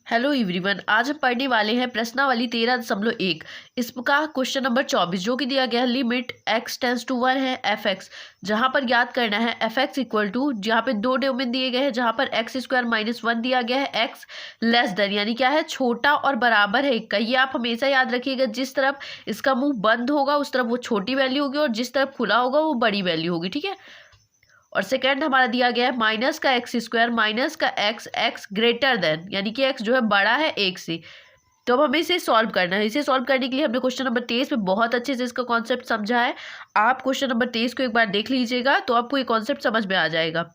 Hello everyone, आज हम पढ़ने वाले हैं प्रश्नावली 13.1 इसका क्वेश्चन नंबर 24 जो कि दिया गया है लिमिट x टेंस टू 1 है एफ एक्स। जहाँ पर ज्ञात करना है एफ एक्स इक्वल टू, जहाँ पे दो डोमेन दिए गए हैं, जहाँ पर एक्स स्क्वायर माइनस 1 दिया गया है, x लेस देन यानी क्या है छोटा और बराबर है 1 का। ये आप हमेशा याद रखिएगा, जिस तरफ इसका मुंह बंद होगा उस तरफ वो छोटी वैल्यू होगी और जिस तरफ खुला होगा वो बड़ी वैल्यू होगी, ठीक है। और सेकेंड हमारा दिया गया है माइनस का एक्स स्क्वायर माइनस का एक्स ग्रेटर देन यानी कि एक्स जो है बड़ा है 1 से। तो अब हमें इसे सॉल्व करना है। इसे सॉल्व करने के लिए हमने क्वेश्चन नंबर 23 में बहुत अच्छे से इसका कॉन्सेप्ट समझा है। आप क्वेश्चन नंबर 23 को एक बार देख लीजिएगा तो आपको ये कॉन्सेप्ट समझ में आ जाएगा।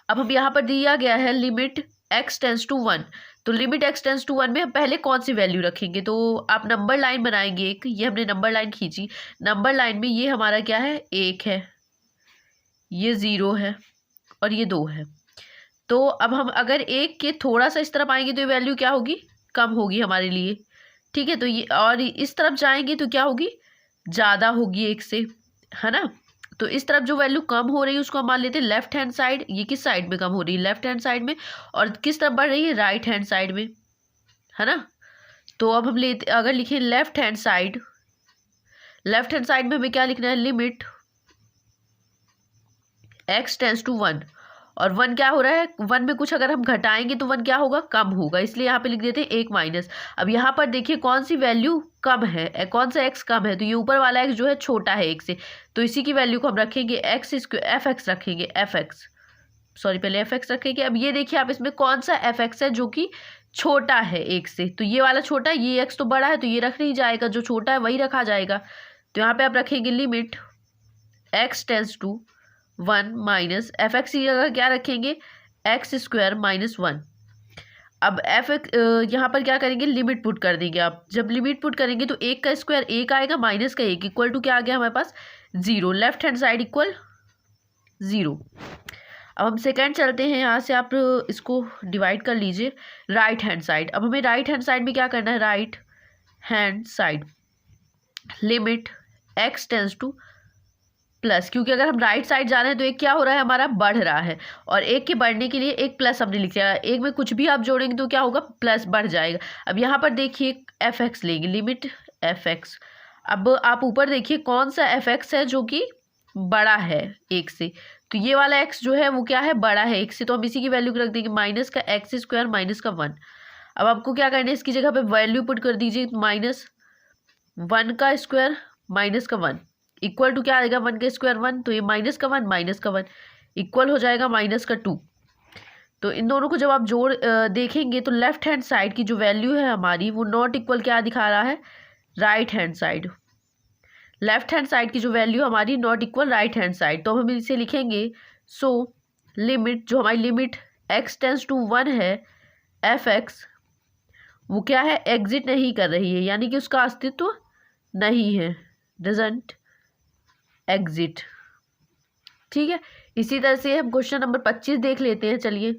अब हम यहाँ पर दिया गया है लिमिट x टेंस टू 1। तो लिमिट x टेंस टू 1 में हम पहले कौन सी वैल्यू रखेंगे, तो आप नंबर लाइन बनाएंगे एक। ये हमने नंबर लाइन खींची, नंबर लाइन में ये हमारा क्या है 1 है, ये 0 है और ये 2 है। तो अब हम अगर 1 के थोड़ा सा इस तरफ आएंगे तो ये वैल्यू क्या होगी, कम होगी हमारे लिए, ठीक है। तो ये और इस तरफ जाएंगे तो क्या होगी, ज़्यादा होगी 1 से, है ना। तो इस तरफ जो वैल्यू कम हो रही है उसको हम मान लेते हैं लेफ्ट हैंड साइड। ये किस साइड में कम हो रही है, लेफ्ट हैंड साइड में, और किस तरफ बढ़ रही है, राइट हैंड साइड में, है ना। तो अब हम लेते, अगर लिखें left hand side, left hand side में हमें क्या लिखना है, लिमिट x टेंस टू 1। और 1 क्या हो रहा है, 1 में कुछ अगर हम घटाएंगे तो 1 क्या होगा, कम होगा, इसलिए यहाँ पे लिख देते हैं 1 माइनस। अब यहाँ पर देखिए कौन सी वैल्यू कम है, कौन सा x कम है, तो ये ऊपर वाला x जो है छोटा है 1 से, तो इसी की वैल्यू को हम रखेंगे x स्क्वायर एफ एक्स रखेंगे, एफ एक्स सॉरी पहले एफ एक्स रखेंगे। अब ये देखिए आप इसमें कौन सा एफ एक्स है जो कि छोटा है 1 से, तो ये वाला छोटा है, ये x तो बड़ा है तो ये रख नहीं जाएगा, जो छोटा है वही रखा जाएगा। तो यहाँ पे आप रखेंगे limit x tends to 1 minus F x की जगह क्या रखेंगे, एक्स स्क्वायर माइनस 1। अब एफ एक्स यहाँ पर क्या करेंगे, लिमिट पुट कर देंगे। आप जब लिमिट पुट करेंगे तो 1 का स्क्वायर 1 आएगा माइनस का 1 इक्वल टू क्या आ गया हमारे पास 0, लेफ्ट हैंड साइड इक्वल 0। अब हम सेकेंड चलते हैं, यहाँ से आप इसको डिवाइड कर लीजिए राइट हैंड साइड। अब हमें राइट हैंड साइड में क्या करना है, right hand side limit x tends two plus, क्योंकि अगर हम राइट साइड जा रहे हैं तो एक क्या हो रहा है हमारा बढ़ रहा है, और एक के बढ़ने के लिए एक प्लस हमने लिख दिया, एक में कुछ भी आप जोड़ेंगे तो क्या होगा प्लस बढ़ जाएगा। अब यहाँ पर देखिए एफ एक्स लेंगे, लिमिट एफ एक्स। अब आप ऊपर देखिए कौन सा एफ एक्स है जो कि बड़ा है 1 से, तो ये वाला एक्स जो है वो क्या है, बड़ा है 1 से, तो हम इसी की वैल्यू रख देंगे माइनस का एक्स स्क्वायर माइनस का 1। अब आपको क्या करना है, इसकी जगह पे वैल्यू पुट कर दीजिए माइनस 1 का स्क्वायर माइनस का 1 इक्वल टू क्या आएगा, 1 का स्क्वायर 1, तो ये माइनस का 1 माइनस का 1 इक्वल हो जाएगा माइनस का 2। तो इन दोनों को जब आप जोड़ देखेंगे तो लेफ्ट हैंड साइड की जो वैल्यू है हमारी वो नॉट इक्वल क्या दिखा रहा है, right hand side. Left hand side की जो वैल्यू हमारी not equal right hand side, तो हम इसे लिखेंगे सो लिमिट जो हमारी लिमिट एक्स टेंस टू 1 है एफ एक्स, वो क्या है, एग्जिट नहीं कर रही है, यानी कि उसका अस्तित्व नहीं है, डजंट एग्जिट, ठीक है। इसी तरह से हम क्वेश्चन नंबर 25 देख लेते हैं। चलिए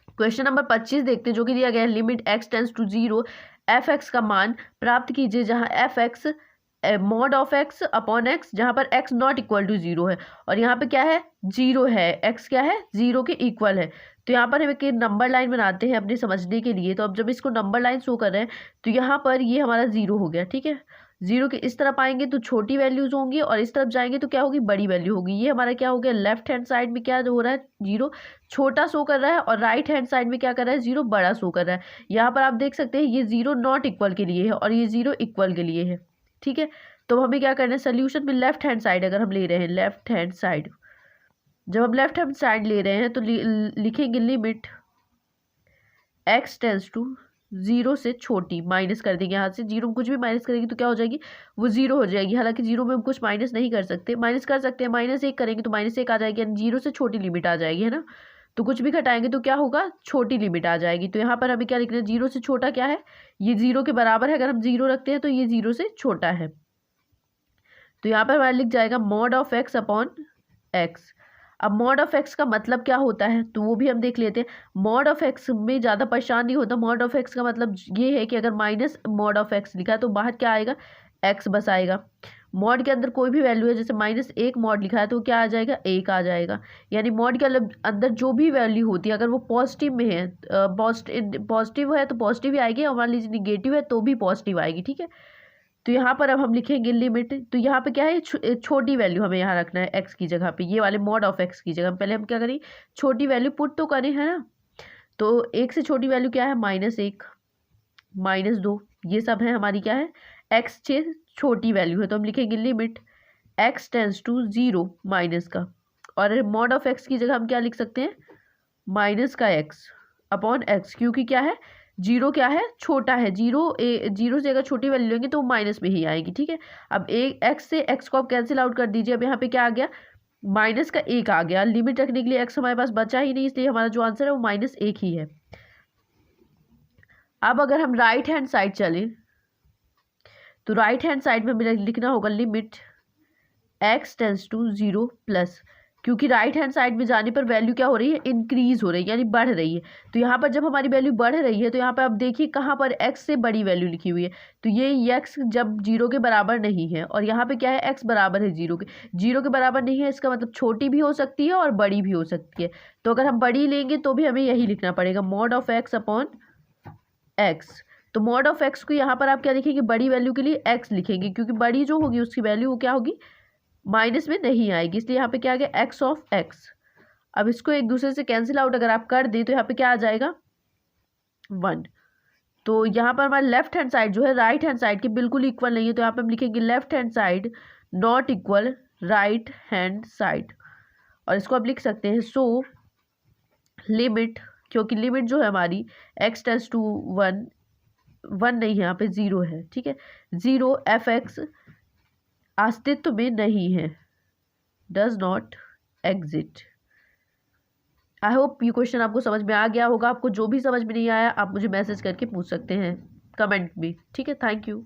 क्वेश्चन नंबर 25 देखते हैं, जो कि दिया गया है limit x tends to 0 f x का मान प्राप्त कीजिए जहां f x mod of x upon x, जहां पर एक्स नॉट इक्वल टू 0 है और यहाँ पे क्या है 0 है, एक्स क्या है 0 के इक्वल है। तो यहाँ पर हम एक नंबर लाइन बनाते हैं अपने समझने के लिए। तो अब जब इसको नंबर लाइन शो कर रहे हैं तो यहाँ पर ये हमारा 0 हो गया, ठीक है। 0 के इस तरफ आएंगे तो छोटी वैल्यूज होंगी और इस तरफ जाएंगे तो क्या होगी, बड़ी वैल्यू होगी। ये हमारा क्या हो गया, लेफ्ट हैंड साइड में क्या हो रहा है 0 छोटा शो कर रहा है और राइट हैंड साइड में क्या कर रहा है 0 बड़ा शो कर रहा है। यहाँ पर आप देख सकते हैं ये 0 नॉट इक्वल के लिए है और ये 0 इक्वल के लिए है, ठीक है। तो हमें क्या करना है, सोल्यूशन में लेफ्ट हैंड साइड अगर हम ले रहे हैं, लेफ्ट हैंड साइड जब हम लेफ्ट हैंड साइड ले रहे हैं तो लिखेंगे लिमिट एक्स टेंस टू 0 से छोटी, माइनस कर देंगे यहाँ से, 0 में कुछ भी माइनस करेंगे तो क्या हो जाएगी, वो 0 हो जाएगी। हालांकि 0 में हम कुछ माइनस नहीं कर सकते, माइनस कर सकते हैं, -1 करेंगे तो -1 आ जाएगी, यानी 0 से छोटी लिमिट आ जाएगी, है ना। तो कुछ भी घटाएंगे तो क्या होगा, छोटी लिमिट आ जाएगी। तो यहाँ पर हमें क्या लिखना है, 0 से छोटा क्या है, ये 0 के बराबर है, अगर हम 0 रखते हैं तो ये 0 से छोटा है। तो यहाँ पर हमारा लिख जाएगा mod of x upon x. अब मॉड ऑफ एक्स का मतलब क्या होता है तो वो भी हम देख लेते हैं। मॉड ऑफ एक्स में ज़्यादा परेशान नहीं होता। मॉड ऑफ एक्स का मतलब ये है कि अगर माइनस मॉड ऑफ एक्स लिखा है तो बाहर क्या आएगा, एक्स बस आएगा। मॉड के अंदर कोई भी वैल्यू है, जैसे -1 मॉड लिखा है तो क्या आ जाएगा, 1 आ जाएगा। यानी मॉड के अंदर जो भी वैल्यू होती है अगर वो पॉजिटिव में है, पॉजिटिव है तो पॉजिटिव ही आएगी, और मान लीजिए निगेटिव है तो भी पॉजिटिव आएगी, ठीक है। तो यहाँ पर अब हम लिखेंगे लिमिट। तो यहाँ पे क्या है, छोटी वैल्यू हमें यहाँ रखना है एक्स की जगह पे, ये वाले मॉड ऑफ एक्स की जगह। पहले हम क्या करें, छोटी वैल्यू पुट तो करें, है ना। तो 1 से छोटी वैल्यू क्या है, -1, -2, ये सब है हमारी क्या है, एक्स से छोटी वैल्यू है। तो हम लिखेंगे limit x tends to 0 minus का, और मॉड ऑफ एक्स की जगह हम क्या लिख सकते हैं, माइनस का x अपॉन x, क्योंकि क्या है, जीरो क्या है, छोटा है। जीरो से अगर छोटी वैल्यू लेंगे तो माइनस में ही आएगी, ठीक है। अब एक x से x को आप कैंसिल आउट कर दीजिए। अब यहाँ पे क्या आ गया, -1 आ गया। लिमिट रखने के लिए x हमारे पास बचा ही नहीं, इसलिए हमारा जो आंसर है वो -1 ही है। अब अगर हम राइट हैंड साइड चलें तो राइट हैंड साइड में हमें लिखना होगा limit x tends to 0 plus, क्योंकि राइट हैंड साइड में जाने पर वैल्यू क्या हो रही है, इंक्रीज हो रही है, यानी बढ़ रही है। तो यहाँ पर जब हमारी वैल्यू बढ़ रही है तो यहाँ पर आप देखिए कहाँ पर x से बड़ी वैल्यू लिखी हुई है। तो ये x जब 0 के बराबर नहीं है, और यहाँ पे क्या है, x बराबर है 0 के, 0 के बराबर नहीं है, इसका मतलब छोटी भी हो सकती है और बड़ी भी हो सकती है। तो अगर हम बड़ी लेंगे तो भी हमें यही लिखना पड़ेगा, mod of x upon x। तो मॉड ऑफ x को यहाँ पर आप क्या लिखेंगे, बड़ी वैल्यू के लिए x लिखेंगे, क्योंकि बड़ी जो होगी उसकी वैल्यू वो क्या होगी, माइनस में नहीं आएगी, इसलिए यहाँ पे क्या आ गया, x ऑफ x। अब इसको एक दूसरे से कैंसिल आउट अगर आप कर दें तो यहाँ पे क्या आ जाएगा, 1। तो यहाँ पर हमारा लेफ्ट हैंड साइड जो है राइट हैंड साइड के बिल्कुल इक्वल नहीं है, तो यहाँ पे हम लिखेंगे left hand side not equal right hand side, और इसको आप लिख सकते हैं सो लिमिट, क्योंकि लिमिट जो है हमारी x टेंस टू 1 नहीं है, यहाँ पे 0 है, ठीक है। 0 f(x) अस्तित्व में नहीं है, does not exit. I hope ये क्वेश्चन आपको समझ में आ गया होगा। आपको जो भी समझ में नहीं आया आप मुझे मैसेज करके पूछ सकते हैं कमेंट में, ठीक है। Thank you.